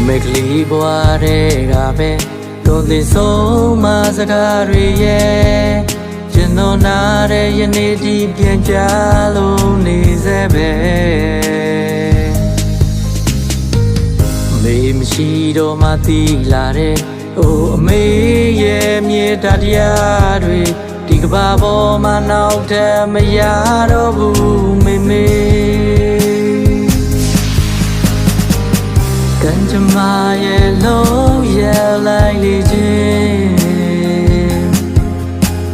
မေကလေးဘွားတဲ့ကပဲတွန်သစ်ဆုံးမစကားတွေရဲ့ကျွန်တော်နားတဲ့ယနေ့ဒီပြန်ကြလို့နေစေပဲမေမရှိတော့မှသိလာတဲ့အိုအမေရဲ့မြေတတရားတွေဒီကဘာပေါ်မှာနောက်ထပ်မရတော့ဘူးမေမေကန်ကြမရဲ့လုံးရဲ့လိုက်လေခြင်း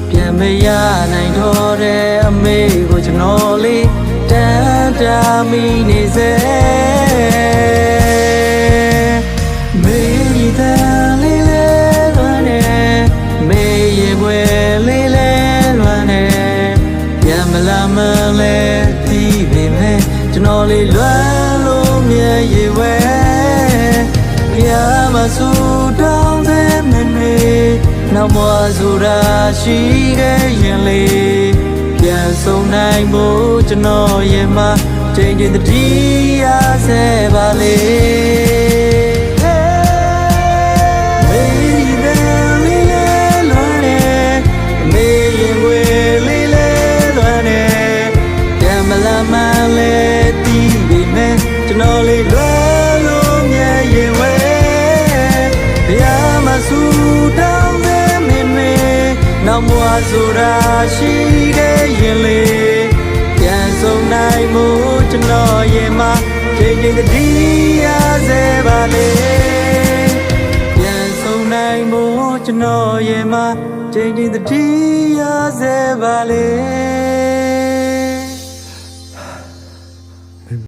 ပြန်မရနိုင်တော့တဲ့အမေကိုကျွန်တော်လေးတန်တာမိနေစေမေရီတန်လေးလဲလွမ်းနေမေရေွယ်လေးလဲလွမ်းနေပြန်မလာမလဲတီးပေမဲ့ကျွန်တော်လေးလွမ်းလို့မြဲရေွယ်ပြမဆူတောင်းတဲ့မမေနောက်မဆိုတာရှိခဲ့ရင်လေပြန်ဆုံးနိုင်ဖို့ကျွန်တော်ရဲ့မှာချိန်ချင်းတတိရစေပါလေမေတဲ့လေးလဲလွမ်းနေမေရင်ွယ်လေးလဲလွမ်းနေပြန်မလာမလဲတီးပေမဲ့ကျွန်တော်လေးလွမ်းလို့မြဲရင်ဝဲပြမဆူတောင်းတဲ့မေမေနောက်မဆိုတာရှိခဲ့ရင်လေပြန်ဆုံးနိုင်မှုကျွန်တော်ရဲ့မှာချိန်ချင်းတတိရစေပါလေပြန်ဆုံးနိုင်မှုကျွန်တော်ရဲ့မှာချိန်ချင်းတတိရစေပါလေ